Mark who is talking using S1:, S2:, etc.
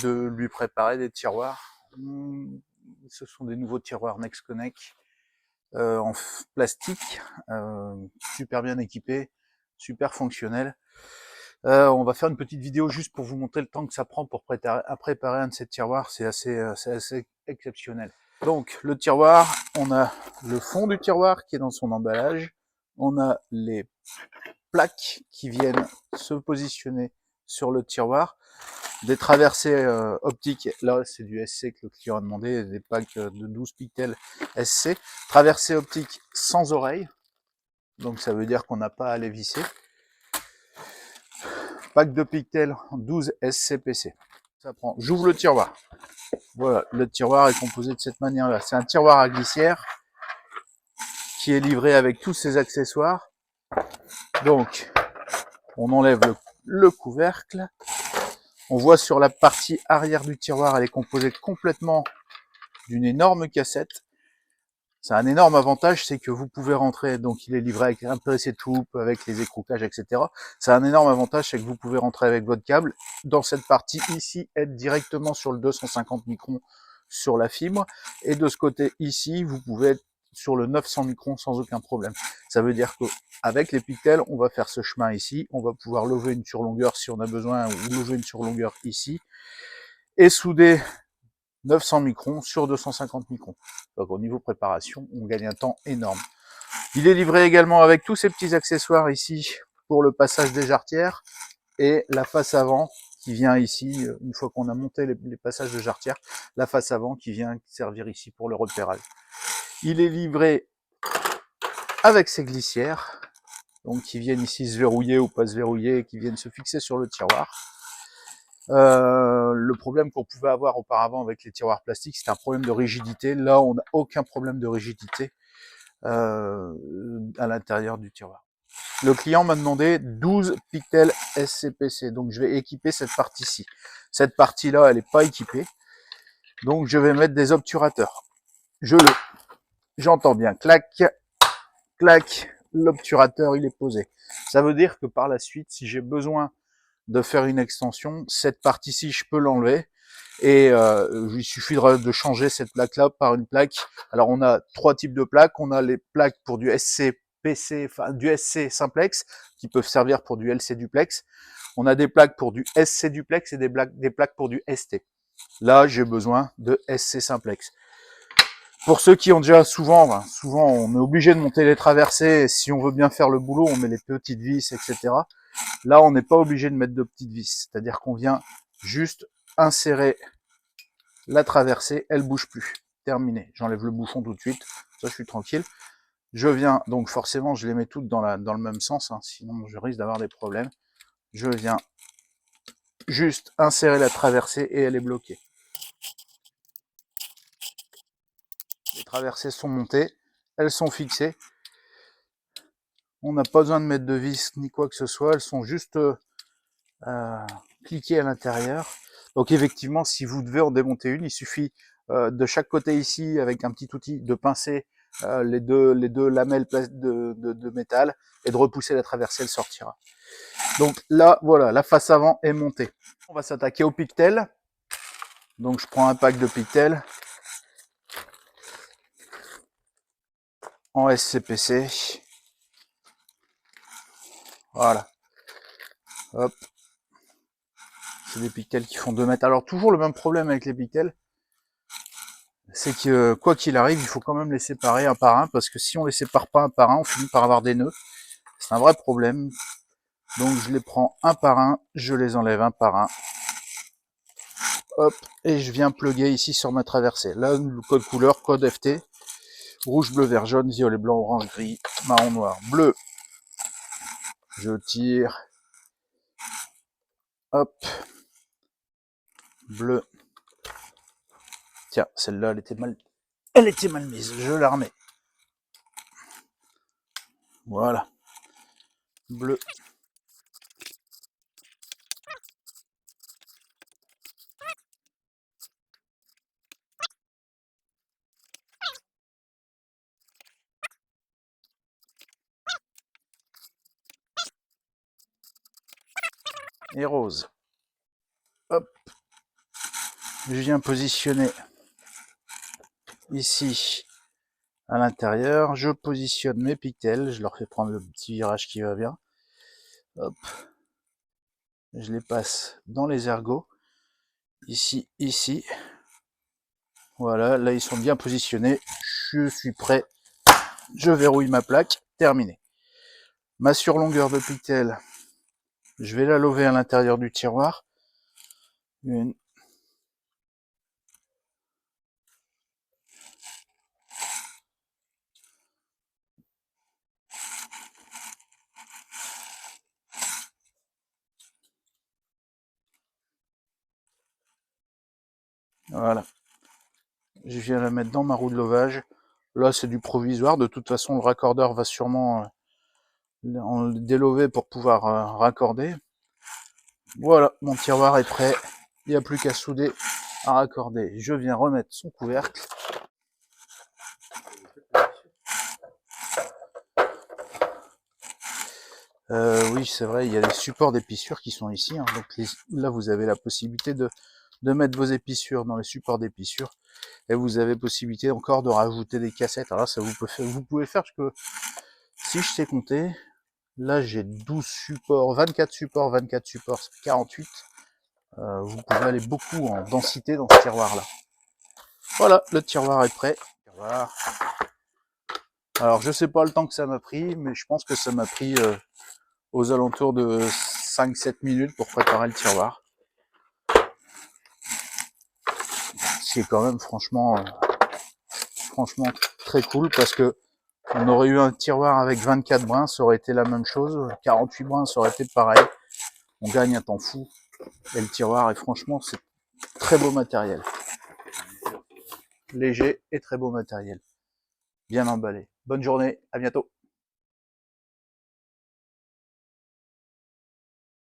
S1: de lui préparer des tiroirs. Ce sont des nouveaux tiroirs NextConnect en plastique, super bien équipés, super fonctionnels. On va faire une petite vidéo juste pour vous montrer le temps que ça prend pour préparer un de ces tiroirs. C'est assez exceptionnel. Donc le tiroir, on a le fond du tiroir qui est dans son emballage. On a les plaques qui viennent se positionner sur le tiroir. Des traversées optiques, là c'est du SC que le client a demandé, des packs de 12 pictels SC. Traversée optique sans oreille, donc ça veut dire qu'on n'a pas à les visser. Pack de pictels 12 SCPC. Ça prend. J'ouvre le tiroir. Voilà, le tiroir est composé de cette manière-là. C'est un tiroir à glissière qui est livré avec tous ses accessoires. Donc, on enlève le couvercle. On voit sur la partie arrière du tiroir, elle est composée complètement d'une énorme cassette. C'est un énorme avantage, c'est que vous pouvez rentrer, donc il est livré avec un peu ses toupes, avec les écroucages, etc. C'est un énorme avantage, c'est que vous pouvez rentrer avec votre câble dans cette partie ici, être directement sur le 250 microns sur la fibre, et de ce côté ici, vous pouvez être sur le 900 microns sans aucun problème. Ça veut dire que avec les pictels, on va faire ce chemin ici, on va pouvoir lever une surlongueur si on a besoin, ou lever une surlongueur ici, et souder 900 microns sur 250 microns. Donc au niveau préparation, on gagne un temps énorme. Il est livré également avec tous ces petits accessoires ici pour le passage des jarretières et la face avant qui vient ici, une fois qu'on a monté les passages de jarretière, la face avant qui vient servir ici pour le repérage. Il est livré avec ses glissières, donc qui viennent ici se verrouiller ou pas se verrouiller, qui viennent se fixer sur le tiroir. Le problème qu'on pouvait avoir auparavant avec les tiroirs plastiques, c'était un problème de rigidité. Là, on n'a aucun problème de rigidité à l'intérieur du tiroir. Le client m'a demandé 12 pictels SCPC, donc je vais équiper cette partie-ci. Cette partie-là, elle n'est pas équipée, donc je vais mettre des obturateurs. J'entends bien, clac, clac, l'obturateur il est posé. Ça veut dire que par la suite, si j'ai besoin de faire une extension, cette partie-ci, je peux l'enlever. Et il suffit de changer cette plaque-là par une plaque. Alors on a trois types de plaques. On a les plaques pour du SC-PC, enfin du SC simplex, qui peuvent servir pour du LC duplex. On a des plaques pour du SC duplex et des plaques pour du ST. Là, j'ai besoin de SC simplex. Pour ceux qui ont déjà souvent on est obligé de monter les traversées. Et si on veut bien faire le boulot, on met les petites vis, etc. Là, on n'est pas obligé de mettre de petites vis. C'est-à-dire qu'on vient juste insérer la traversée, elle bouge plus. Terminé. J'enlève le bouchon tout de suite. Ça, je suis tranquille. Je viens, donc forcément, je les mets toutes dans le même sens, hein, sinon je risque d'avoir des problèmes. Je viens juste insérer la traversée et elle est bloquée. Les traversées sont montées, elles sont fixées. On n'a pas besoin de mettre de vis ni quoi que ce soit, elles sont juste cliquées à l'intérieur. Donc effectivement, si vous devez en démonter une, il suffit de chaque côté ici, avec un petit outil, de pincer les deux lamelles de métal et de repousser la traversée, elle sortira. Donc là, voilà, la face avant est montée. On va s'attaquer au pictel. Donc je prends un pack de pictels en SCPC. Voilà. Hop. C'est des pictels qui font 2 mètres. Alors toujours le même problème avec les pictels, c'est que quoi qu'il arrive, il faut quand même les séparer un par un, parce que si on les sépare pas un par un, on finit par avoir des nœuds. C'est un vrai problème. Donc je les prends un par un, je les enlève un par un. Hop, et je viens plugger ici sur ma traversée. Là, le code couleur, code FT, rouge, bleu, vert, jaune, violet, blanc, orange, gris, marron, noir, bleu. Je tire. Hop. Bleu. Tiens, celle-là, elle était mal mise. Je la remets. Voilà. Bleu. Et rose. Hop. Je viens positionner ici à l'intérieur. Je positionne mes pictels. Je leur fais prendre le petit virage qui va bien. Hop. Je les passe dans les ergots. Ici, ici. Voilà, là ils sont bien positionnés. Je suis prêt. Je verrouille ma plaque. Terminé. Ma surlongueur de pictel, je vais la lever à l'intérieur du tiroir. Une. Voilà. Je viens la mettre dans ma roue de levage. Là, c'est du provisoire. De toute façon, le raccordeur va sûrement en délover pour pouvoir raccorder. Voilà, mon tiroir est prêt. Il n'y a plus qu'à souder, à raccorder. Je viens remettre son couvercle. Oui, c'est vrai, il y a les supports d'épissure qui sont ici. Hein. Donc là, vous avez la possibilité de mettre vos épissures dans les supports d'épissure. Et vous avez possibilité encore de rajouter des cassettes. Alors là, ça vous pouvez faire, parce que si je sais compter, là j'ai 12 supports, 24 supports, 48. Vous pouvez aller beaucoup en densité dans ce tiroir-là. Voilà, le tiroir est prêt. Alors je sais pas le temps que ça m'a pris, mais je pense que ça m'a pris aux alentours de 5-7 minutes pour préparer le tiroir. C'est quand même franchement très cool, parce que on aurait eu un tiroir avec 24 brins, ça aurait été la même chose. 48 brins, ça aurait été pareil. On gagne un temps fou. Et le tiroir, est franchement, c'est très beau matériel. Léger et très beau matériel. Bien emballé. Bonne journée, à bientôt.